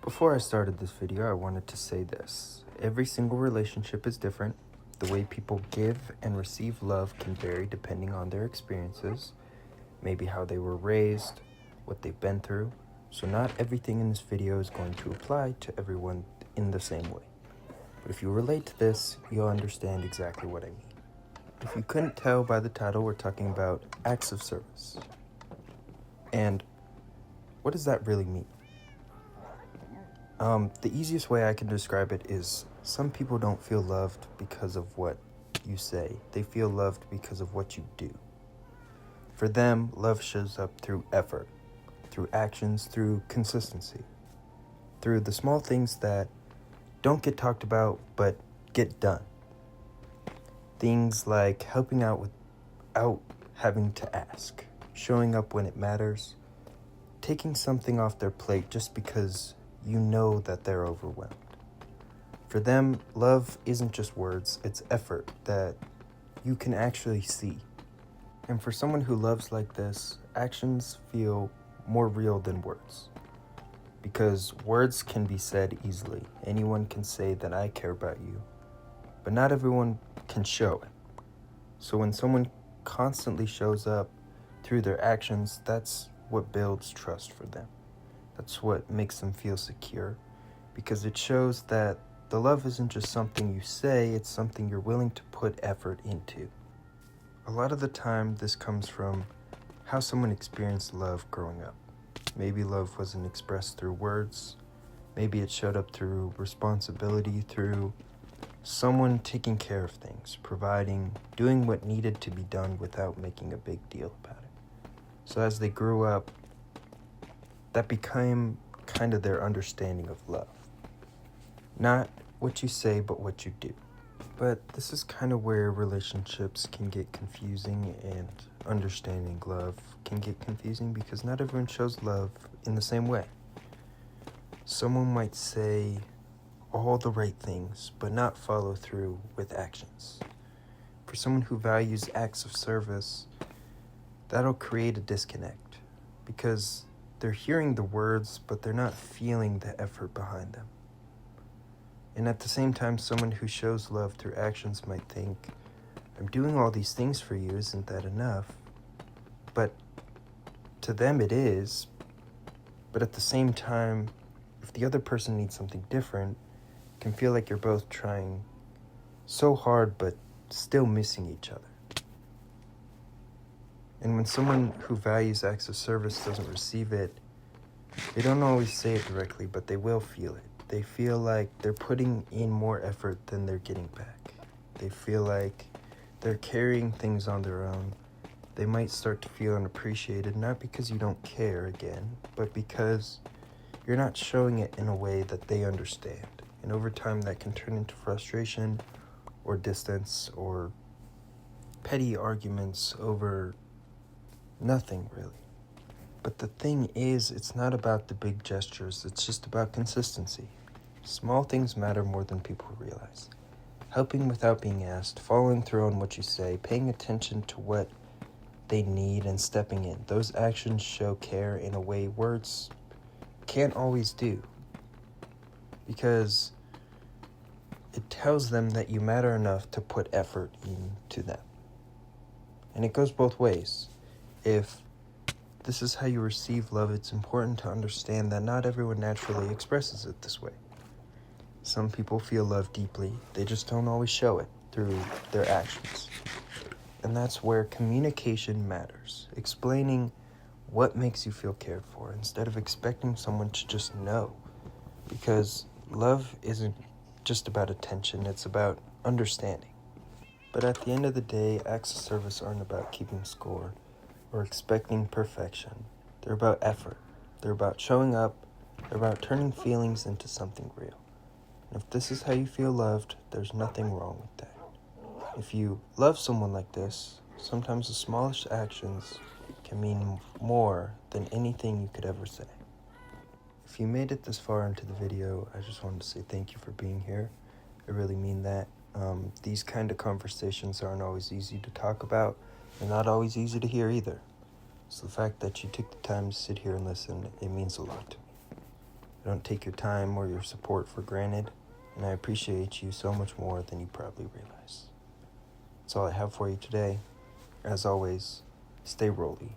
Before I started this video, I wanted to say this. Every single relationship is different. The way people give and receive love can vary depending on their experiences, maybe how they were raised, what they've been through. So not everything in this video is going to apply to everyone in the same way. But if you relate to this, you'll understand exactly what I mean. If you couldn't tell by the title, we're talking about acts of service. And what does that really mean? The easiest way I can describe it is some people don't feel loved because of what you say. They feel loved because of what you do. For them, love shows up through effort, through actions, through consistency, through the small things that don't get talked about but get done. Things like helping out without having to ask, showing up when it matters, taking something off their plate just because you know that they're overwhelmed. For them, love isn't just words, it's effort that you can actually see. And for someone who loves like this, actions feel more real than words. Because words can be said easily. Anyone can say that I care about you, but not everyone can show it. So when someone constantly shows up through their actions, that's what builds trust for them. That's what makes them feel secure, because it shows that the love isn't just something you say, it's something you're willing to put effort into. A lot of the time, this comes from how someone experienced love growing up. Maybe love wasn't expressed through words. Maybe it showed up through responsibility, through someone taking care of things, providing, doing what needed to be done without making a big deal about it. So as they grew up, that became kind of their understanding of love. Not what you say, but what you do. But this is kind of where relationships can get confusing and understanding love can get confusing because not everyone shows love in the same way. Someone might say all the right things, but not follow through with actions. For someone who values acts of service, that'll create a disconnect because they're hearing the words, but they're not feeling the effort behind them. And at the same time, someone who shows love through actions might think, I'm doing all these things for you, isn't that enough? But to them it is. But at the same time, if the other person needs something different, it can feel like you're both trying so hard, but still missing each other. And when someone who values acts of service doesn't receive it, they don't always say it directly, but they will feel it. They feel like they're putting in more effort than they're getting back. They feel like they're carrying things on their own. They might start to feel unappreciated, not because you don't care again, but because you're not showing it in a way that they understand. And over time, that can turn into frustration or distance or petty arguments over nothing, really. But the thing is, it's not about the big gestures, it's just about consistency. Small things matter more than people realize. Helping without being asked, following through on what you say, paying attention to what they need and stepping in. Those actions show care in a way words can't always do. Because it tells them that you matter enough to put effort into them. And it goes both ways. If this is how you receive love, it's important to understand that not everyone naturally expresses it this way. Some people feel love deeply, they just don't always show it through their actions. And that's where communication matters. Explaining what makes you feel cared for instead of expecting someone to just know. Because love isn't just about attention, it's about understanding. But at the end of the day, acts of service aren't about keeping score or expecting perfection. They're about effort. They're about showing up. They're about turning feelings into something real. And if this is how you feel loved, there's nothing wrong with that. If you love someone like this, sometimes the smallest actions can mean more than anything you could ever say. If you made it this far into the video, I just wanted to say thank you for being here. I really mean that. These kind of conversations aren't always easy to talk about. They're not always easy to hear either. So the fact that you took the time to sit here and listen, it means a lot to me. I don't take your time or your support for granted, and I appreciate you so much more than you probably realize. That's all I have for you today. As always, stay rolly.